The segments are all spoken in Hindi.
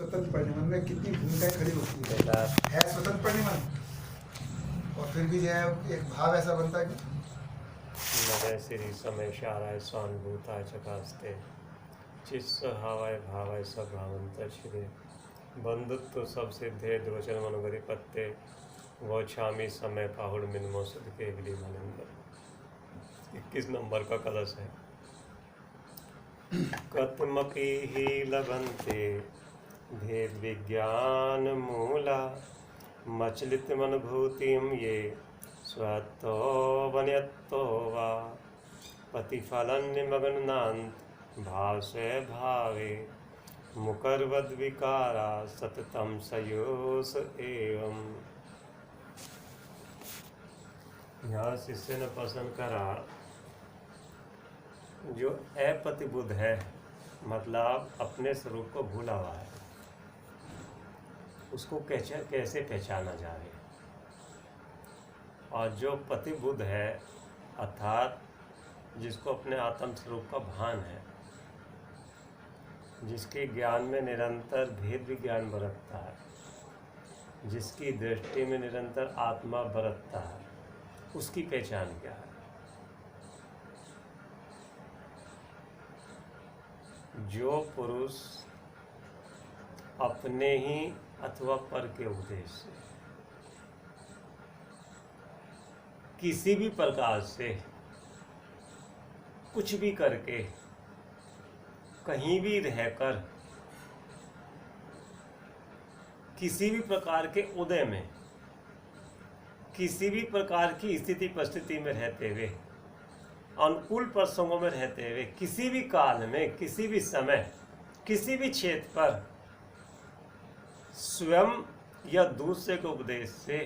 स्वतंत्र परिनिमन में कितनी भूमिकाएं खड़ी होती है स्वतंत्र परिनिमन, और फिर भी जो है एक भाव ऐसा बनता है कि नरे श्री समय शाराय स्वानुभूताय चकास्ते चित्स हावाय भावाय सब भावंतर श्री बंधुत्व सब सिद्धे द्वचन मनोगरी पत्ते वो छामी समय पाहुड़ मिनमो सुध के गली मनिंदर। 21 नंबर का कलश है। कथमपि ही लभन्ते भेद विज्ञान मूला मचलित मनभूतिम ये स्वतो वन्यतो वा प्रतिफलन निमग्नांत भाव से भावे मुकरवद विकारा सततम सयोस एवं। यहाँ शिष्य ने पसंद करा जो अप्रतिबुद्ध है, मतलब अपने स्वरूप को भूला हुआ है, उसको कैसे पहचाना जाए, और जो प्रतिबुद्ध है अर्थात जिसको अपने आत्म स्वरूप का भान है, जिसके ज्ञान में निरंतर भेद विज्ञान बरतता है, जिसकी दृष्टि में निरंतर आत्मा बरतता है, उसकी पहचान क्या है? जो पुरुष अपने ही अथवा पर के उपदेश से किसी भी प्रकार से कुछ भी करके कहीं भी रहकर किसी भी प्रकार के उदय में किसी भी प्रकार की स्थिति परिस्थिति में रहते हुए अनुकूल प्रसंगों में रहते हुए किसी भी काल में किसी भी समय किसी भी क्षेत्र पर स्वयं या दूसरे के उपदेश से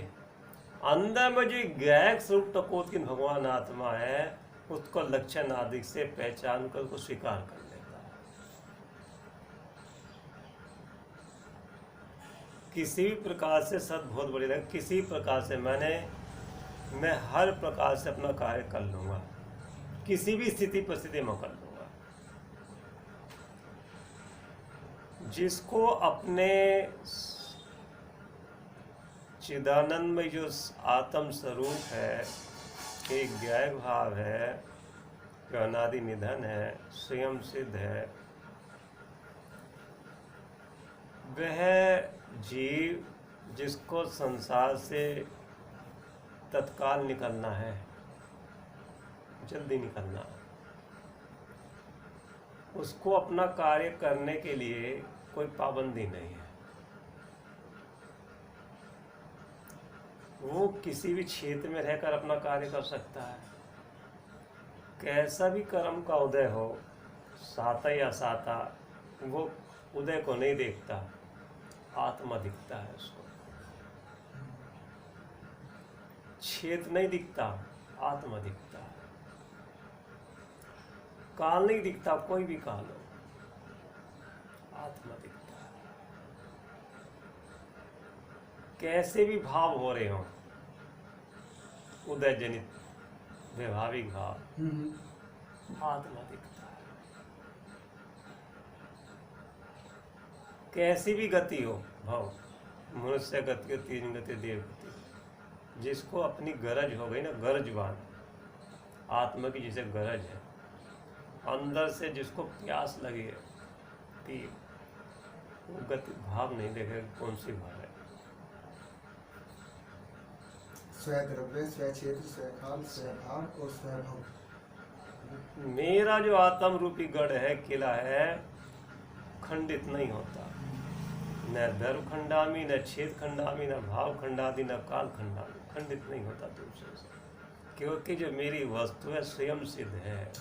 अंदर में जो गैक स्वरूप टकोत्किन भगवान आत्मा है उसको लक्षण आदि से पहचान कर उसको स्वीकार कर लेता है। किसी भी प्रकार से सद्बोध बड़ी लगे, किसी प्रकार से मैं हर प्रकार से अपना कार्य कर लूँगा, किसी भी स्थिति परिस्थिति में कर लूँगा। जिसको अपने चिदानंद में जो आत्म स्वरूप है, एक ज्ञाय भाव है, जो अनादि निधन है, स्वयं सिद्ध है, वह जीव जिसको संसार से तत्काल निकलना है, जल्दी निकलना, उसको अपना कार्य करने के लिए कोई पाबंदी नहीं है। वो किसी भी क्षेत्र में रहकर अपना कार्य कर सकता है। कैसा भी कर्म का उदय हो, साता या साता, वो उदय को नहीं देखता, आत्मा दिखता है उसको। क्षेत्र नहीं दिखता, आत्मा दिखता है। काल नहीं दिखता, कोई भी काल हो, आत्मा दिखता है। कैसे भी भाव हो रहे हो, उदय जनित वैभाविक भाव, आत्मा दिखता है। कैसी भी गति हो भाव, मनुष्य गति हो, तीन गति, देव गति, जिसको अपनी गरज हो गई ना, गरजवान आत्मा की जैसे गरज है, अंदर से जिसको प्यास लगी है, तीर, वो गति भाव नहीं देखेगा कौन सी भाव है। स्वयं द्रव्य, स्वयं क्षेत्र, स्वयं काल, स्वयं भाव और स्वयं भव। मेरा जो आत्म रूपी गढ़ है, किला है, खंडित नहीं होता। न धर्म खंडामी, न क्षेत्र खंडामी, न भाव खंडादि, न काल खंडामी, खंडित नहीं होता दूसरे से, क्योंकि जो मेरी वस्तु है स्वयं सिद्ध है,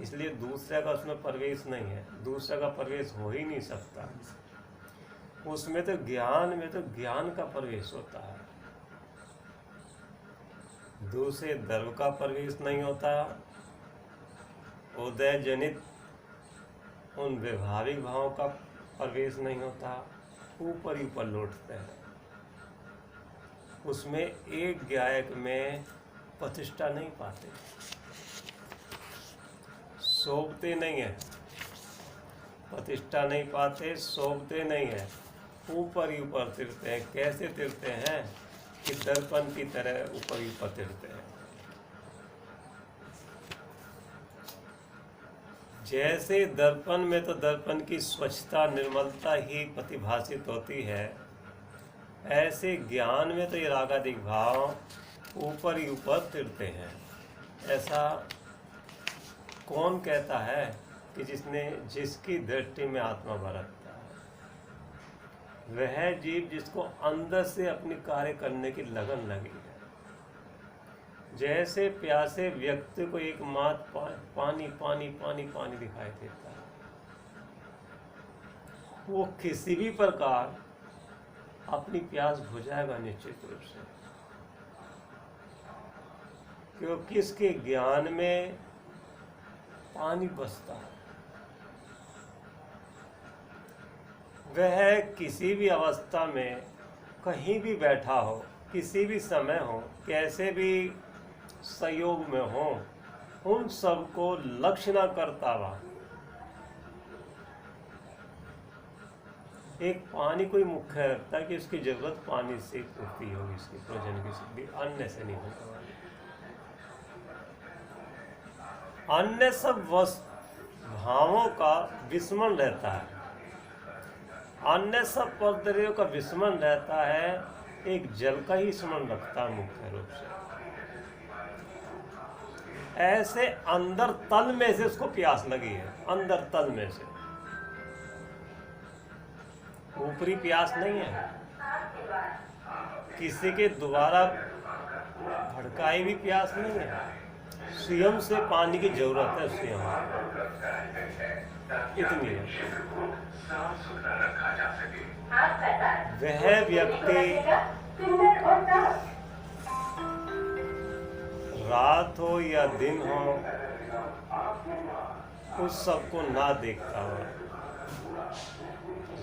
इसलिए दूसरे का उसमें प्रवेश नहीं है, दूसरे का प्रवेश हो ही नहीं सकता। उसमें तो ज्ञान में तो ज्ञान का प्रवेश होता है, दूसरे द्रव्य का प्रवेश नहीं होता, उदय जनित उन वैभाविक भावों का प्रवेश नहीं होता, ऊपर ही ऊपर लौटते हैं। उसमें एक गायक में प्रतिष्ठा नहीं पाते, शोभते नहीं है, प्रतिष्ठा नहीं पाते, शोभते नहीं हैं, ऊपर ही ऊपर तिरते हैं। कैसे तिरते हैं कि दर्पण की तरह ऊपर ही ऊपर तिरते हैं। जैसे दर्पण में तो दर्पण की स्वच्छता निर्मलता ही प्रतिभाषित होती है, ऐसे ज्ञान में तो ये रागादिक भाव ऊपर ही ऊपर तिरते हैं। ऐसा कौन कहता है कि जिसकी दृष्टि में आत्मा बरतता है, वह जीव जिसको अंदर से अपनी कार्य करने की लगन लगी है। जैसे प्यासे व्यक्ति को एकमात्र पानी पानी पानी पानी दिखाई देता है, वो किसी भी प्रकार अपनी प्यास बुझाएगा निश्चित रूप से, क्योंकि इसके ज्ञान में पानी बसता है। वह किसी भी अवस्था में कहीं भी बैठा हो, किसी भी समय हो, कैसे भी संयोग में हो, उन सबको लक्ष्य न करता हुआ एक पानी को ही मुख्य रखता है कि उसकी जरूरत पानी से पूर्ति होगी, इसकी प्रयोजन की सिद्धि अन्य से नहीं होने वाली। अन्य सब भावों का विस्मरण रहता है, अन्य सब पदार्थों का विस्मरण रहता है, एक जल का ही स्मरण रखता है मुख्य रूप से। ऐसे अंदर तल में से उसको प्यास लगी है, अंदर तल में से, ऊपरी प्यास नहीं है, किसी के द्वारा भड़काई भी प्यास नहीं है। स्वयं से पानी की जरूरत है, स्वयं इतनी है। वह व्यक्ति रात हो या दिन हो, उस सबको ना देखता हो,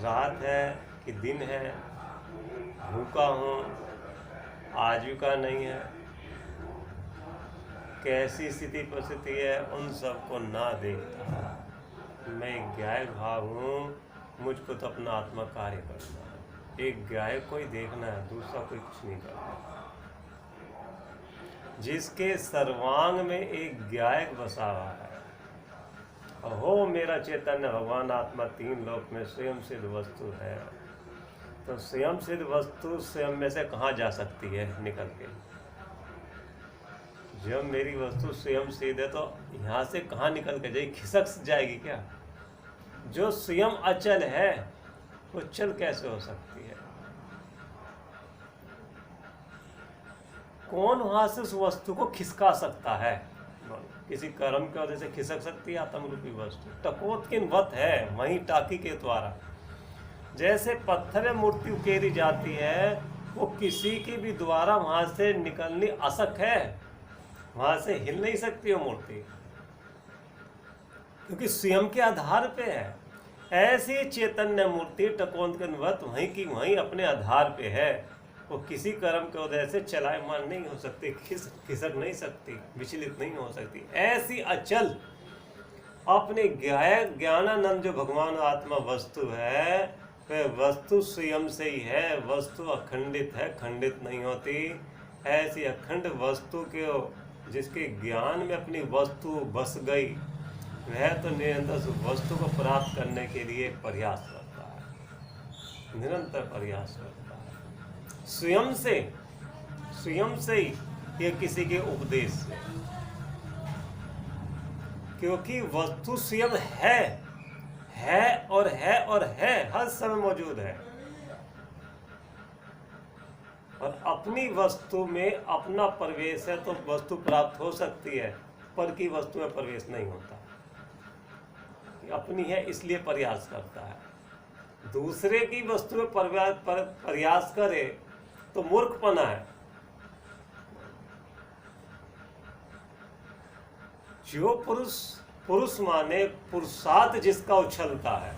रात है कि दिन है, भूखा हूँ, आजीविका नहीं है, कैसी स्थिति परिस्थिति है, उन सबको ना देखता। मैं गायक भाव हूँ, मुझको तो अपना आत्मा कार्य करना है। एक गायक को ही देखना है, दूसरा कोई कुछ नहीं करना। जिसके सर्वांग में एक गायक बसा हुआ है, अहो मेरा चैतन्य भगवान आत्मा तीन लोक में स्वयं सिद्ध वस्तु है, तो स्वयं सिद्ध वस्तु स्वयं में से कहाँ जा सकती है निकल के? जब मेरी वस्तु स्वयं सिद्ध है तो यहाँ से कहाँ निकल के जाएगी? खिसक जाएगी क्या? जो स्वयं अचल है वो चल कैसे हो सकती है? कौन वहां से उस वस्तु को खिसका सकता है? किसी कर्म की वजह से खिसक सकती है आत्म रूपी वस्तु? टकोत्किन वत है, वहीं टाकी के द्वारा। जैसे पत्थर में मूर्ति उकेरी जाती है, वो किसी के भी द्वारा वहां से निकलनी असक है, वहां से हिल नहीं सकती वो मूर्ति, क्योंकि स्वयं के आधार पे है। ऐसी चैतन्य मूर्ति टकोत्किन वत वहीं की वहीं अपने आधार पे है, वो किसी कर्म के वजह से चलायमान नहीं हो सकती, खिसक नहीं सकती, विचलित नहीं हो सकती। ऐसी अचल अपने ज्ञानानंद जो भगवान आत्मा वस्तु है, वह वस्तु स्वयं से ही है। वस्तु अखंडित है, खंडित नहीं होती। ऐसी अखंड वस्तु के जिसके ज्ञान में अपनी वस्तु बस गई, वह तो निरंतर उस वस्तु को प्राप्त करने के लिए प्रयास करता है, निरंतर प्रयास करता है, स्वयं से ही, या किसी के उपदेश से, क्योंकि वस्तु स्वयं है और है, हर समय मौजूद है। और अपनी वस्तु में अपना प्रवेश है तो वस्तु प्राप्त हो सकती है, पर की वस्तु में प्रवेश नहीं होता। अपनी है इसलिए प्रयास करता है। दूसरे की वस्तु में प्रयास करे तो मूर्खपना है। जो पुरुष माने पुरुषार्थ जिसका उछलता है,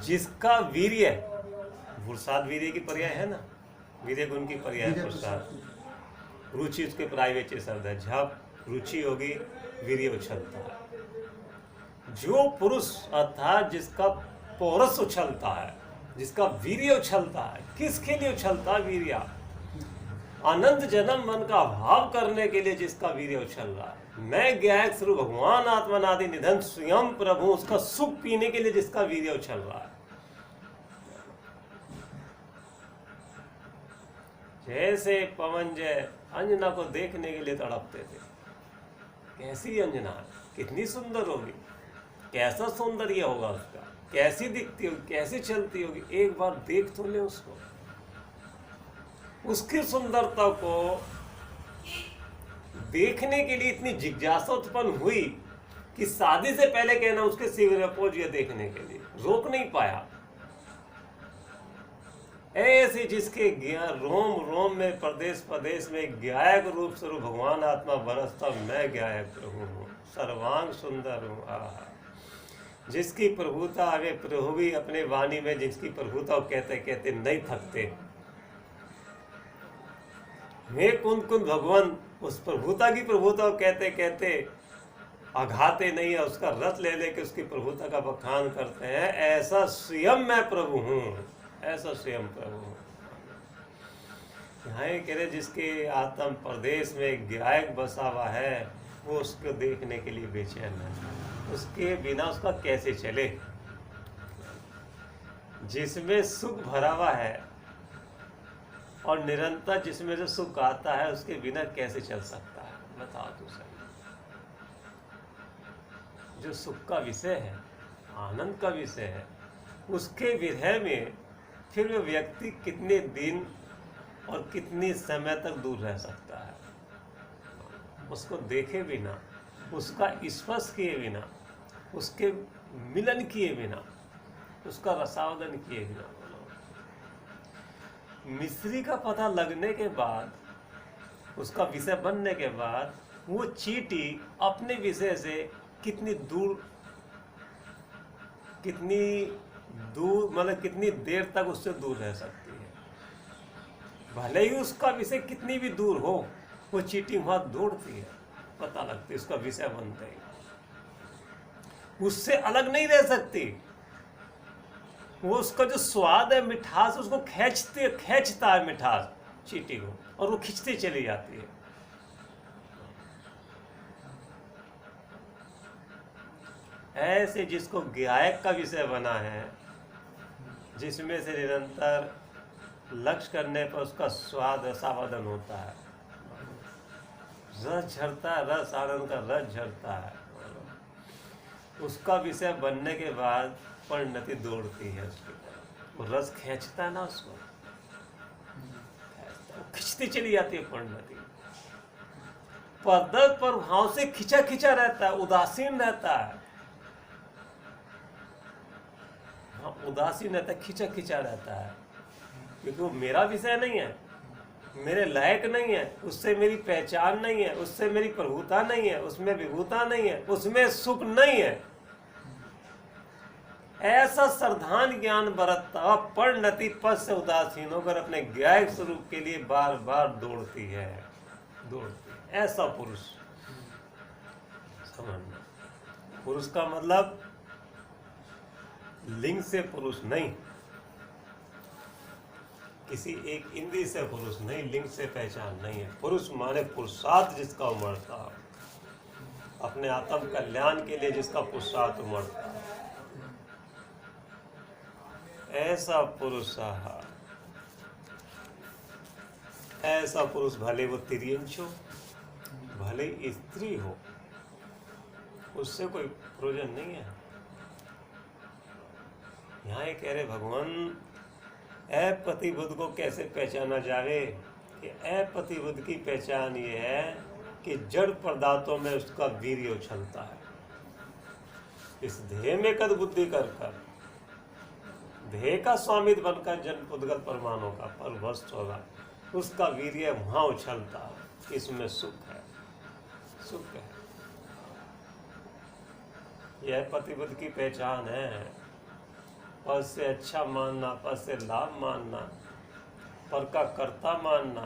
जिसका वीर्य, पुरुषार्थ वीर्य की पर्याय है ना, वीर्य गुण की पर्याय पुरुषार्थ। रुचि उसके प्राइवेट शब्द है, जब रुचि होगी वीर्य उछलता है। जो पुरुष अर्थात जिसका पौरस उछलता है, जिसका वीर्य उछलता है, किसके लिए उछलता है वीर्य? अनंत जन्म मन का भाव करने के लिए जिसका वीर्य उछल रहा है। मैं ज्ञायक स्वरूप भगवान आत्मनादि निधन स्वयं प्रभु, उसका सुख पीने के लिए जिसका वीर्य उछल रहा है। जैसे पवन जय अंजना को देखने के लिए तड़पते थे। कैसी अंजना है, कितनी सुंदर होगी, कैसा सौंदर्य होगा उसका, कैसी दिखती होगी, कैसी चलती होगी, एक बार देख तो ले उसको। उसकी सुंदरता को देखने के लिए इतनी जिज्ञासा उत्पन्न हुई कि शादी से पहले कहना उसके शिविर में पहुंच गया देखने के लिए, रोक नहीं पाया। ऐसे जिसके रोम रोम में प्रदेश प्रदेश में गायक रूप स्वरूप भगवान आत्मा बरसता, मैं गायक प्रभु हूँ, सर्वांग सुंदर हूँ। जिसकी प्रभुता वे प्रभु भी अपने वाणी में जिसकी प्रभुता कहते कहते नहीं थकते। मैं कुंद कुंद भगवान उस प्रभुता की प्रभुता कहते कहते अघाते नहीं है, उसका रथ ले लेके उसकी प्रभुता का बखान करते हैं। ऐसा स्वयं मैं प्रभु हूँ, ऐसा स्वयं प्रभु हूँ। यहाँ कह रहे जिसके आत्म प्रदेश में गायक बसा हुआ है, वो उसको देखने के लिए बेचैन है। उसके बिना उसका कैसे चले? जिसमें सुख भरा हुआ है और निरंतर जिसमें से सुख आता है, उसके बिना कैसे चल सकता है? बताओ तो सही। जो सुख का विषय है, आनंद का विषय है, उसके विरह में फिर वो व्यक्ति कितने दिन और कितनी समय तक दूर रह सकता है? उसको देखे बिना, उसका स्पर्श किए बिना, उसके मिलन किए बिना, उसका रसावदन किए बिना। मिस्री का पता लगने के बाद, उसका विषय बनने के बाद, वो चींटी अपने विषय से कितनी दूर मतलब कितनी देर तक उससे दूर रह सकती है। भले ही उसका विषय कितनी भी दूर हो, वो चींटी वहां दौड़ती है, पता लगती है उसका विषय बनते ही। उससे अलग नहीं रह सकती। वो उसका जो स्वाद है, मिठास, उसको खींचता है मिठास चींटी को, और वो खींचती चली जाती है। ऐसे जिसको गायक का विषय बना है, जिसमें से निरंतर लक्ष्य करने पर उसका स्वाद रसावदन होता है, रस झरता है, रस आनंद का रस झरता है, उसका विषय बनने के बाद परिणति दौड़ती है उसकी तरफ। वो रस खींचता है ना, उसको खींचती चली जाती है परिणति। पद्धत पर भाव से खिंचा खिंचा रहता है, उदासीन रहता है, उदासीन रहता है, खिंचा खिंचा रहता है, क्योंकि वो मेरा विषय नहीं है, मेरे लायक नहीं है, उससे मेरी पहचान नहीं है, उससे मेरी प्रभुता नहीं है, उसमें विभुता नहीं है, उसमें सुख नहीं है। ऐसा श्रद्धान ज्ञान बरतता परिणति पद से उदासीन होकर अपने गायक स्वरूप के लिए बार बार दौड़ती है। ऐसा पुरुष समझना। पुरुष का मतलब लिंग से पुरुष नहीं, किसी एक इंद्रिय से पुरुष नहीं, लिंग से पहचान नहीं है। पुरुष माने पुरुषार्थ जिसका उमड़ता, अपने आत्म कल्याण के लिए जिसका पुरुषार्थ उमड़ता, ऐसा पुरुष ऐसा पुरुष भले वो तिर्यंश हो, भले स्त्री हो, उससे कोई प्रयोजन नहीं है। यहाँ ये कह रहे भगवान अप्रतिबुद्ध को कैसे पहचाना जावे कि अप्रतिबुद्ध की पहचान ये है कि जड़ पदार्थों में उसका वीर्य उछलता है। इस ध्येय में कद बुद्धि कर ध्येय का स्वामित्व बनकर जन पुद्गल परमाणु का परभस्त होगा, उसका वीर्य वहां उछलता है। इसमें सुख है, सुख है। यह प्रतिबुद्ध की पहचान है। पद से अच्छा मानना, पद से लाभ मानना, पर का कर्ता मानना,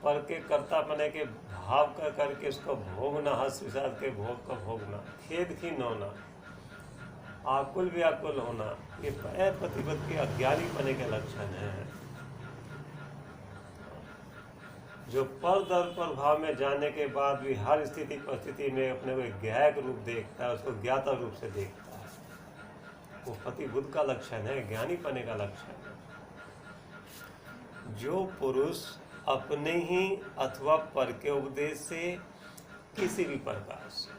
पर के कर्ता बने के भाव कर करके उसको भोगना, हंस विषाद के भोग का भोगना, खेद खीन होना, आकुल व्याकुल होना, ये प्रतिपद के अज्ञानी बने के लक्षण है। जो पर दर पर भाव में जाने के बाद भी हर स्थिति परिस्थिति में अपने को ज्ञायक रूप देखता है, उसको ज्ञाता रूप से देखता है, वो प्रतिबुद्ध का लक्षण है, ज्ञानी पने का लक्षण है। जो पुरुष अपने ही अथवा पर के उपदेश से किसी भी प्रकार से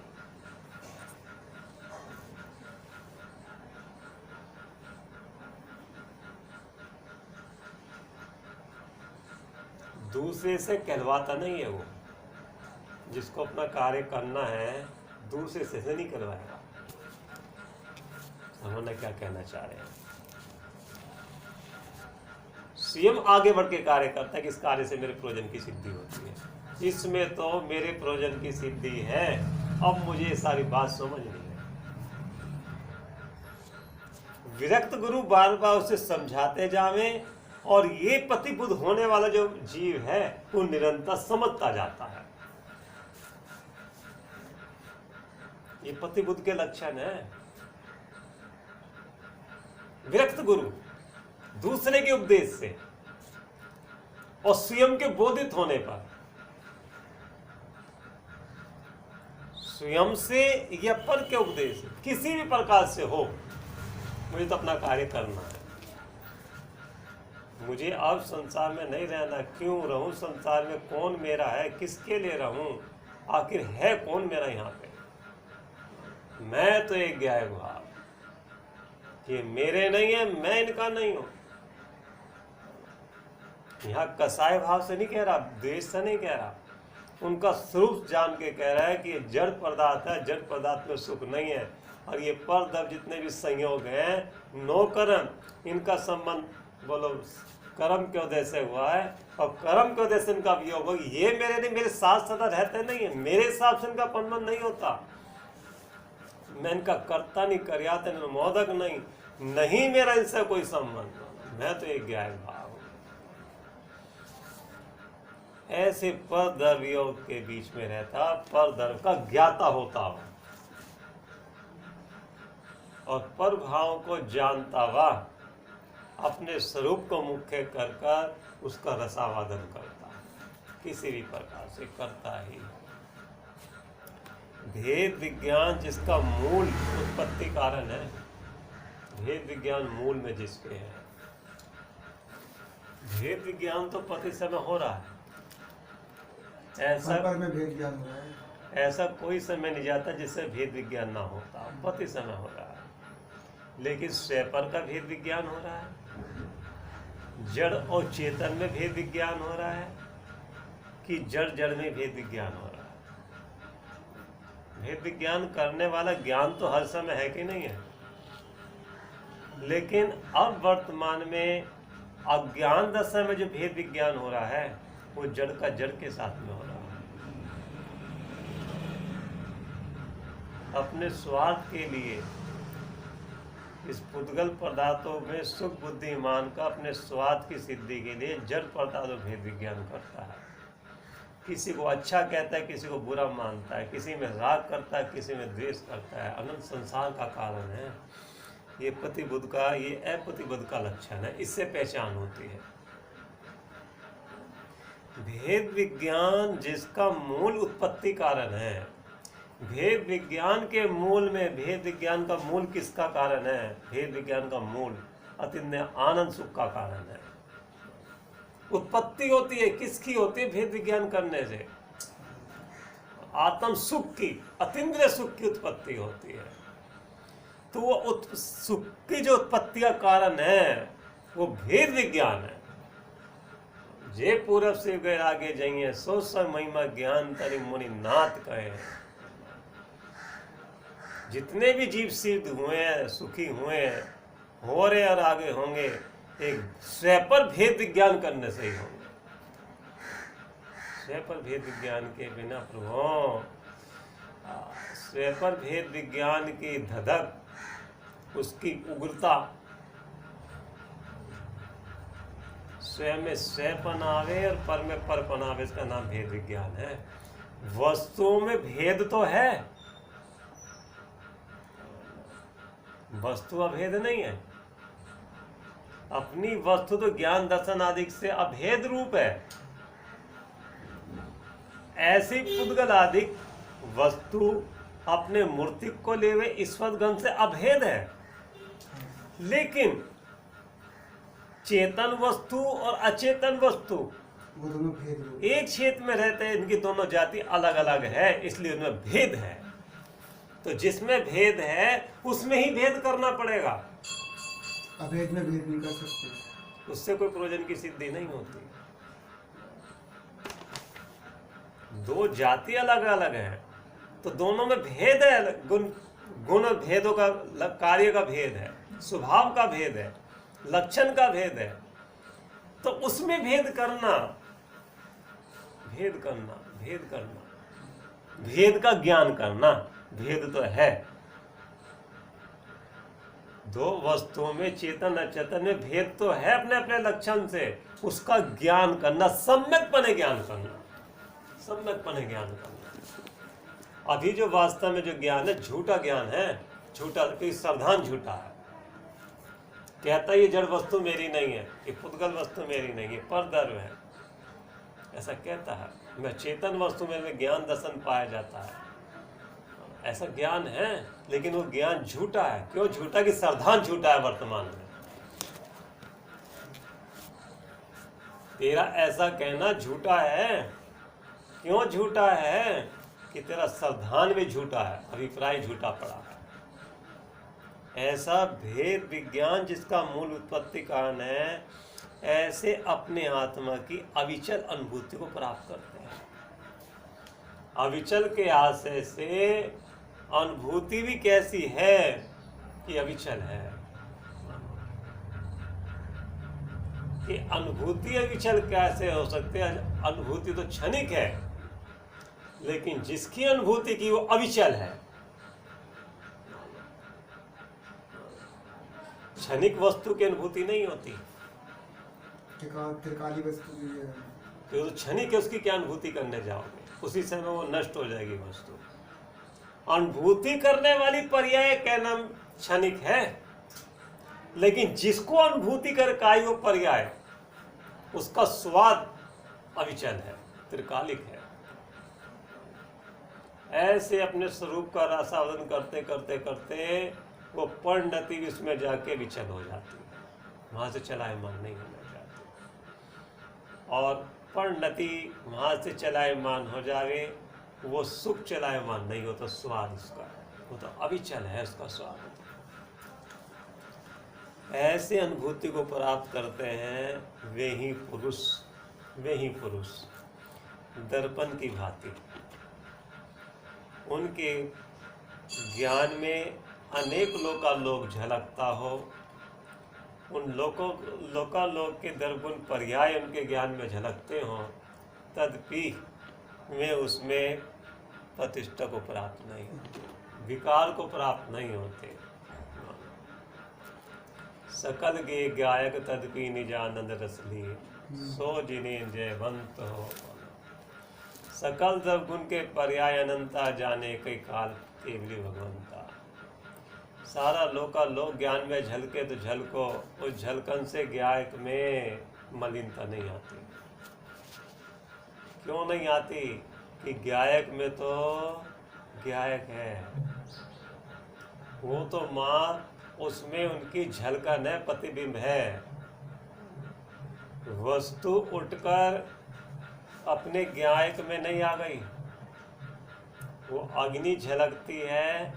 दूसरे से कहलवाता नहीं है, वो जिसको अपना कार्य करना है दूसरे से नहीं करवाएगा। उन्होंने क्या कहना चाह रहे हैं, स्वयं आगे बढ़ के कार्य करता है कि इस कार्य से मेरे प्रयोजन की सिद्धि होती है, इसमें तो मेरे प्रयोजन की सिद्धि है, अब मुझे ये सारी बात समझनी है। विरक्त गुरु बार बार उसे समझाते जावे और ये प्रतिबुद्ध होने वाला जो जीव है वो निरंतर समझता जाता है। ये प्रतिबुद्ध के लक्षण है। विरक्त गुरु दूसरे के उपदेश से और स्वयं के बोधित होने पर, स्वयं से या पर के उपदेश किसी भी प्रकार से हो, मुझे तो अपना कार्य करना है, मुझे अब संसार में नहीं रहना, क्यों रहूं संसार में, कौन मेरा है, किसके लिए रहूं, आखिर है कौन मेरा यहाँ पे, मैं तो एक ज्ञायक भाव, ये मेरे नहीं है, मैं इनका नहीं हूं। यहाँ कसाय भाव से नहीं कह रहा, द्वेष से नहीं कह रहा, उनका स्वरूप जान के कह रहा है कि ये जड़ पदार्थ है, जड़ पदार्थ में सुख नहीं है, और ये परदब जितने भी संयोग हैं नो कर्म, इनका संबंध बोलो कर्म के उदय से हुआ है, और कर्म के उदय से इनका वियोग हो, ये मेरे नहीं, मेरे साथ सदा रहते नहीं है, मेरे हिसाब से इनका संबंध नहीं होता, मैं इनका कर्ता नहीं, कर्यात नहीं, मोदक नहीं, नहीं मेरा इनसे कोई संबंध, मैं तो एक ज्ञायक भाव हूं। ऐसे पर दर्व योग के बीच में रहता, पर दर्व का ज्ञाता होता हो और पर भाव को जानता हुआ अपने स्वरूप को मुख्य कर कर उसका रसावादन करता, किसी भी प्रकार से करता ही। भेद विज्ञान जिसका मूल उत्पत्ति कारण है, भेद विज्ञान मूल में जिसके है, भेद विज्ञान तो पति समय हो रहा है, ऐसा पर में भेद ज्ञान हो रहा है, ऐसा कोई समय नहीं जाता जिससे भेद विज्ञान ना होता, पति समय हो रहा है, लेकिन स्वपर का भेद विज्ञान हो रहा है, जड़ और चेतन में भेद विज्ञान हो रहा है कि जड़ जड़ में भेद विज्ञान हो रहा है। भेद विज्ञान करने वाला ज्ञान तो हर समय है कि नहीं है, लेकिन अब वर्तमान में अज्ञान दशा में जो भेद विज्ञान हो रहा है वो जड़ का जड़ के साथ में हो रहा है। अपने स्वार्थ के लिए इस पुद्गल पदार्थों में सुख बुद्धिमान का अपने स्वार्थ की सिद्धि के लिए जड़ पदार्थों भेद विज्ञान करता है, किसी को अच्छा कहता है, किसी को बुरा मानता है, किसी में राग करता है, किसी में द्वेष करता है, अनंत संसार का कारण है। ये प्रतिबुद्ध का, ये अप्रतिबुद्ध का लक्षण है, इससे पहचान होती है। भेद विज्ञान जिसका मूल उत्पत्ति कारण है, भेद विज्ञान के मूल में, भेद विज्ञान का मूल किसका कारण है, भेद विज्ञान का मूल अतिन्य आनंद सुख का कारण है। उत्पत्ति होती है किसकी होती है, भेद विज्ञान करने से आत्म सुख की, अतीन्द्रिय सुख की उत्पत्ति होती है। तो वो सुख की जो उत्पत्ति का कारण है वो भेद विज्ञान है। जे पूरब से गए आगे जाइए, सो स महिमा ज्ञान तरी मुनि नाथ कहे। जितने भी जीव सिद्ध हुए हैं, सुखी हुए हैं, हो रहे और आगे होंगे, एक स्वपर भेद विज्ञान करने से ही होंगे। स्वपर भेद विज्ञान के बिना प्रभु, स्वपर भेद विज्ञान की धधक, उसकी उग्रता, स्वयं में स्वपन आवे और पर में परपन आवे, इसका नाम भेद विज्ञान है। वस्तुओं में भेद तो है, वस्तु अभेद नहीं है। अपनी वस्तु तो ज्ञान दर्शन आदि से अभेद रूप है। ऐसी पुद्गल आदि वस्तु अपने मूर्तिक को लेवे ईश्वर गण से अभेद है। लेकिन चेतन वस्तु और अचेतन वस्तु वो दोनों भेद रूप। एक क्षेत्र में रहते हैं, इनकी दोनों जाति अलग अलग है, इसलिए उनमें भेद है। तो जिसमें भेद है उसमें ही भेद करना पड़ेगा। अभेद में भेद नहीं कर सकते, उससे कोई प्रयोजन की सिद्धि नहीं होती। दो जाति अलग अलग है तो दोनों में भेद है। गुण भेदों का, कार्य का भेद है, स्वभाव का भेद है, लक्षण का भेद है। तो उसमें भेद करना, भेद का ज्ञान करना, भेद तो है। दो वस्तुओं में चेतन अचेतन में भेद तो है अपने अपने लक्षण से, उसका ज्ञान करना, सम्यकपणे ज्ञान करना। अभी जो वास्तव में जो ज्ञान है झूठा ज्ञान है, झूठा कि सावधान झूठा है। कहता है ये जड़ वस्तु मेरी नहीं है, ये पुद्गल वस्तु मेरी नहीं है, पर धर्म है, ऐसा कहता है। मैं चेतन वस्तु में ज्ञान दर्शन पाया जाता है, ऐसा ज्ञान है। लेकिन वो ज्ञान झूठा है। क्यों झूठा? कि सावधान झूठा है वर्तमान में। तेरा ऐसा कहना झूठा है। क्यों झूठा है? कि तेरा सावधान भी झूठा है, अभिप्राय झूठा पड़ा है। ऐसा भेद विज्ञान जिसका मूल उत्पत्ति कारण है, ऐसे अपने आत्मा की अविचल अनुभूति को प्राप्त करते हैं। अविचल के आशय से अनुभूति भी कैसी है कि अविचल है। कि अनुभूति अविचल कैसे हो सकते हैं? अनुभूति तो क्षणिक है, लेकिन जिसकी अनुभूति की वो अविचल है। क्षणिक वस्तु की अनुभूति नहीं होती, त्रिकाली वस्तु भी है। तो क्षणिक है, उसकी क्या अनुभूति करने जाओगे? उसी समय वो नष्ट हो जाएगी वस्तु। अनुभूति करने वाली पर्याय का नाम क्षणिक है, लेकिन जिसको अनुभूति कर काई वो पर्याय, उसका स्वाद अविचल है, त्रिकालिक है। ऐसे अपने स्वरूप का रसावधन करते करते करते वो परिणति भी उसमें जाके विचल हो जाती है, वहां से चलायमान नहीं होना चाहती। और परिणति वहां से चलायमान हो जावे, वो सुख चलायमान नहीं होता, स्वाद उसका वो तो अविचल है, उसका स्वाद। ऐसे अनुभूति को प्राप्त करते हैं वे ही पुरुष दर्पण की भांति। उनके ज्ञान में अनेक लोकालोक झलकता हो, उन लोकालोक के दर्पण पर्याय उनके ज्ञान में झलकते हों, तदपि वे उसमें प्रतिष्ठा को प्राप्त नहीं होते, विकार को प्राप्त नहीं होते। सकल गे गायक तदपि निजानंद रसली, सो जिने जयवंत हो। सकल द्रव्य के पर्याय अनंता, जाने कई काल केवली भगवंता। सारा लोक ज्ञान में झलके तो झलको, उस झलकन से गायक में मलिनता नहीं आती। क्यों नहीं आती? कि गायक में तो गायक है, वो तो माँ, उसमें उनकी झलकन है, प्रतिबिंब है। वस्तु उठकर अपने गायक में नहीं आ गई, वो अग्नि झलकती है,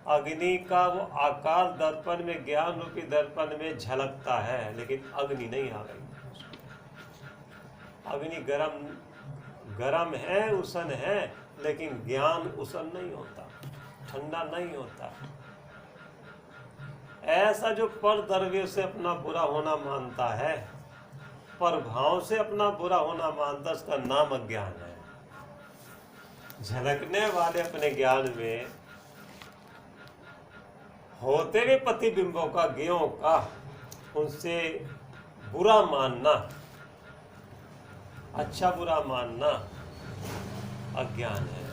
अग्नि का वो आकार दर्पण में, ज्ञान रूपी दर्पण में झलकता है, लेकिन अग्नि नहीं आ गई। अग्नि गरम है, उष्ण है, लेकिन ज्ञान उष्ण नहीं होता, ठंडा नहीं होता। ऐसा जो पर द्रव्य से अपना बुरा होना मानता है, पर भाव से अपना बुरा होना मानता, उसका नाम अज्ञान है। झलकने वाले अपने ज्ञान में होते हुए प्रतिबिंबों का, ज्ञों का, उनसे बुरा मानना, अच्छा बुरा मानना अज्ञान है।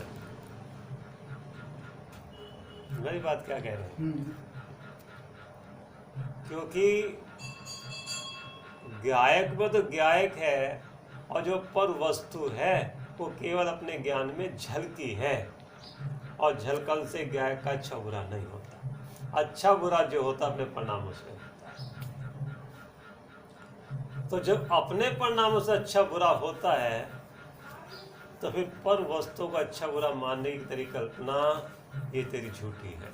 मेरी बात क्या कह रहे हैं? क्योंकि गायक में तो गायक है, और जो पर वस्तु है वो केवल अपने ज्ञान में झलकी है, और झलकन से गायक का अच्छा बुरा नहीं होता। अच्छा बुरा जो होता अपने परिणामों से होता है। तो जब अपने परिणामों से अच्छा बुरा होता है तो फिर पर वस्तु का अच्छा बुरा मानने की तेरी कल्पना ये तेरी झूठी है,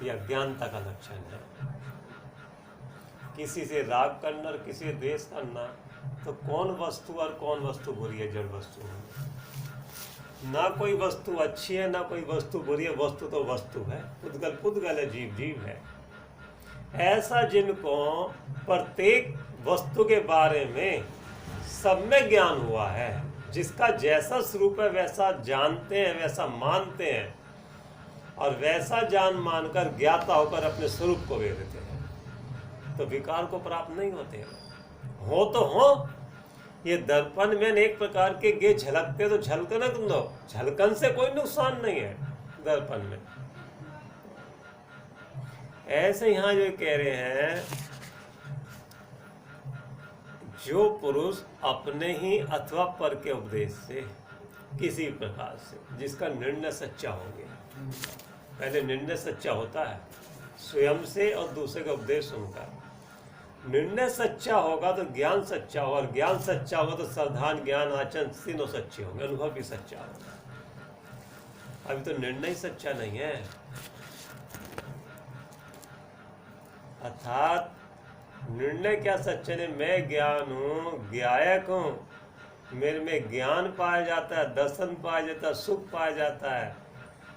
यह अज्ञानता का लक्षण है। किसी से राग करना और किसी से द्वेष करना, तो कौन वस्तु और कौन वस्तु बुरी है? जड़ वस्तु है। ना कोई वस्तु अच्छी है ना कोई वस्तु बुरी है, वस्तु तो वस्तु है, पुद्गल पुद्गल है, जीव जीव है। ऐसा जिनको प्रत्येक वस्तु के बारे में सब में ज्ञान हुआ है, जिसका जैसा स्वरूप है वैसा जानते हैं, वैसा मानते हैं, और वैसा जान मानकर ज्ञाता होकर अपने स्वरूप को वे देते हैं, तो विकार को प्राप्त नहीं होते हैं। हो तो हो, ये दर्पण में एक प्रकार के गे झलकते तो झलकने तुम दो, झलकन से कोई नुकसान नहीं है दर्पण में। ऐसे यहाँ जो कह रहे हैं, जो पुरुष अपने ही अथवा पर के उपदेश से किसी प्रकार से, जिसका निर्णय सच्चा हो गया, पहले निर्णय सच्चा होता है स्वयं से और दूसरे का उपदेश सुनकर। निर्णय सच्चा होगा तो ज्ञान सच्चा होगा, और ज्ञान सच्चा होगा तो सावधान ज्ञान आचरण तीनों सच्चे होंगे, अनुभव भी सच्चा होगा। अभी तो निर्णय सच्चा नहीं है। अर्थात निर्णय क्या सच्चे ने, मैं ज्ञान हूँ, ज्ञायक हूँ, मेरे में ज्ञान पाया जाता है, दर्शन पाया जाता है, सुख पाया जाता है,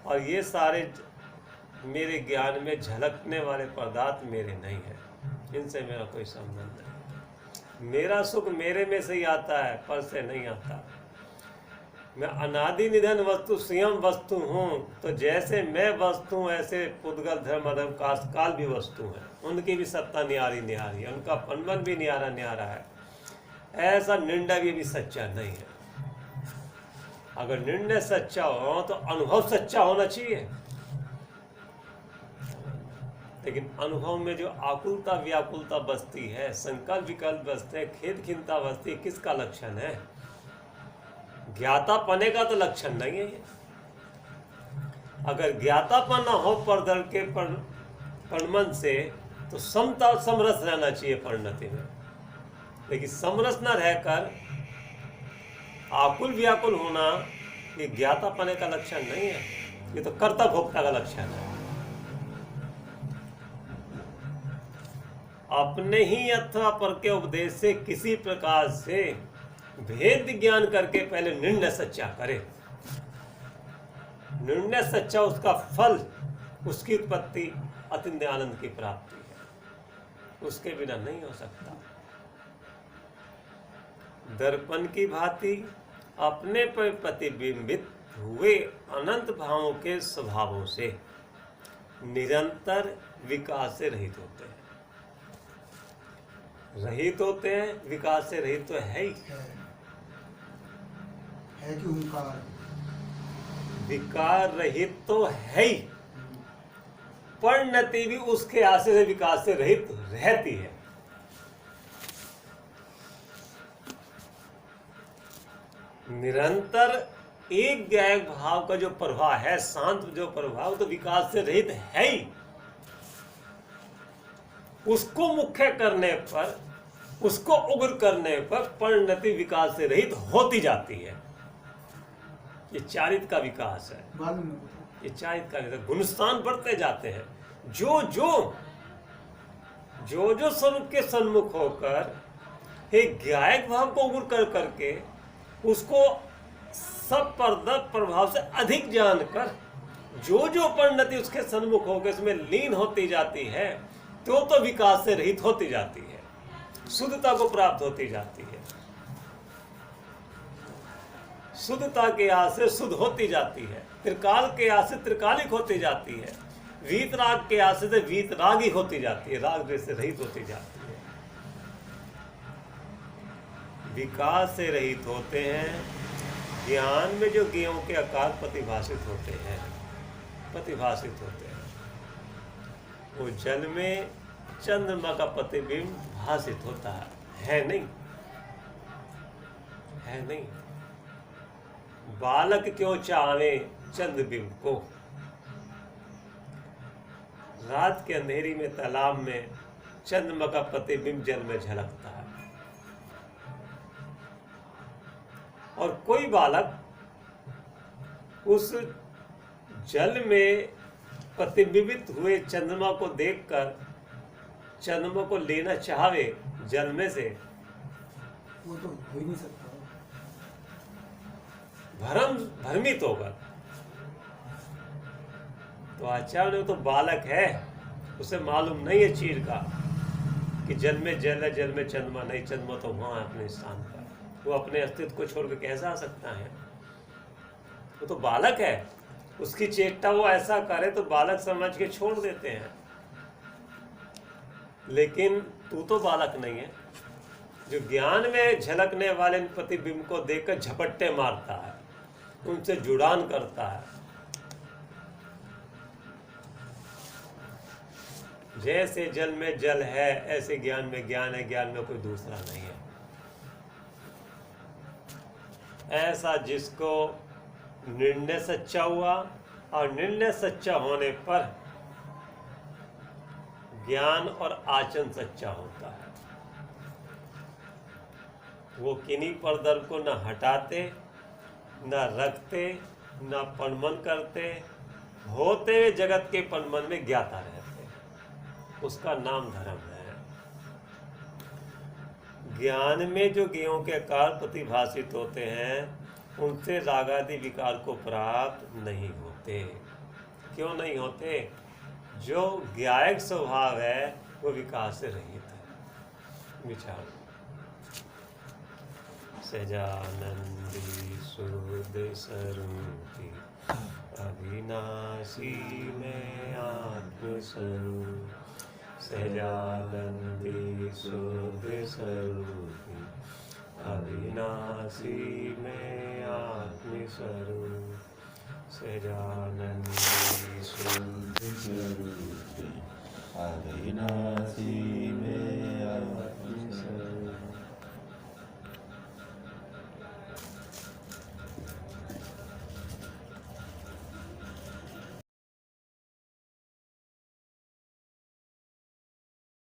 और ये सारे मेरे ज्ञान में झलकने वाले पदार्थ मेरे नहीं हैं, इनसे मेरा कोई संबंध नहीं। मेरा सुख मेरे में से ही आता है, पर से नहीं आता। मैं अनादि निधन वस्तु स्वयं वस्तु हूँ, तो जैसे मैं वस्तु हूँ ऐसे पुद्गल धर्म अधर्म कास्ट काल भी वस्तु हैं, उनकी भी सत्ता न्यारी न्यारी है, उनका पनमन भी न्यारा न्यारा है। ऐसा निर्णय भी सच्चा नहीं है। अगर निर्णय सच्चा हो तो अनुभव सच्चा होना चाहिए, लेकिन अनुभव में जो आकुलता व्याकुलता बसती है, संकल्प विकल्प बसते हैं, खेद खिन्नता बसती है, किसका लक्षण है? ज्ञाता पने का तो लक्षण नहीं है ये। अगर ज्ञातापन न हो परदल के परिमन से, तो समता समरस रहना चाहिए परिणति में, लेकिन समरस न रहकर आकुल व्याकुल होना ये ज्ञातापने का लक्षण नहीं है, ये तो कर्ता भोक्ता का लक्षण है। अपने ही अथवा पर के उपदेश से किसी प्रकार से भेद ज्ञान करके पहले निर्णय सच्चा करे। निर्णय सच्चा, उसका फल, उसकी उत्पत्ति अतिन्य आनंद की प्राप्ति है, उसके बिना नहीं हो सकता। दर्पण की भांति अपने पर प्रतिबिंबित हुए अनंत भावों के स्वभावों से निरंतर विकास से रहित होते हैं। रहित होते हैं, विकास से रहित तो है ही है कि ओंकार विकार रहित तो है ही, परिणति भी उसके आशय से विकास से रहित रहती है। निरंतर एक गायक भाव का जो प्रवाह है, शांत जो प्रभाव, तो विकास से रहित है ही। उसको मुख्य करने पर, उसको उग्र करने पर परिणति विकास से रहित होती जाती है। ये चारित का विकास है, ये चारित का विकास, गुणस्थान बढ़ते जाते हैं। जो जो स्वरूप के सन्मुख होकर एक गायक भाव को उग्र कर करके उसको सब प्रभाव से अधिक जानकर जो परिणति उसके सन्मुख होकर इसमें लीन होती जाती है, तो विकास से रहित होती जाती है, शुद्धता को प्राप्त होती जाती है। शुद्धता के आस से शुद्ध होती जाती है, त्रिकाल के आस से त्रिकालिक होती जाती है, वीतराग के आस से वीतरागी होती जाती है, राग से रहित होती जाती है। विकास से रहित होते हैं। ज्ञान में जो ज्ञों के आकार प्रतिभाषित होते हैं, वो जल में चंद्रमा का प्रतिबिंब भासित होता है नहीं? है नहीं? बालक क्यों चाहे चंद्रबिंब को? रात के अंधेरी में तालाब में चंद्रमा का प्रतिबिंब जल में झलकता है, और कोई बालक उस जल में प्रतिबिंबित हुए चंद्रमा को देखकर चंद्रमा को लेना चाहे जल में से, वो तो हो ही नहीं सकता। भ्रमित होगा। तो आचार्य तो बालक है, उसे मालूम नहीं है चीर का कि जल में जल है, जल में चंद्रमा नहीं, चंद्रमा तो वहां है अपने स्थान पर। वो अपने अस्तित्व को छोड़कर कैसा आ सकता है? वो तो बालक है, उसकी चेष्टा वो ऐसा करे तो बालक समझ के छोड़ देते हैं। लेकिन तू तो बालक नहीं है, जो ज्ञान में झलकने वाले प्रतिबिंब को देखकर झपट्टे मारता है, उनसे जुड़ान करता है। जैसे जल में जल है, ऐसे ज्ञान में ज्ञान है, ज्ञान में कोई दूसरा नहीं है। ऐसा जिसको निर्णय सच्चा हुआ, और निर्णय सच्चा होने पर ज्ञान और आचरण सच्चा होता है। वो किन्हीं परदर को न हटाते, न रखते, न पनमन करते, होते हुए जगत के पनमन में ज्ञाता रहते। उसका नाम धर्म है। ज्ञान में जो ज्ञों के आकार प्रतिभाषित होते हैं, उनसे रागादि विकार को प्राप्त नहीं होते। क्यों नहीं होते? जो ज्ञायक स्वभाव है वो विकार से रहित है। विचार सहजानंदी सुहृद स्वरूपी अविनाशी में आत्मस्वरूप। सहजानंदी सुहृद स्वरूपी अविनाशी में आत्मस्वरूप। सहजानंदी सुहृद स्वरूपी अविनाशी में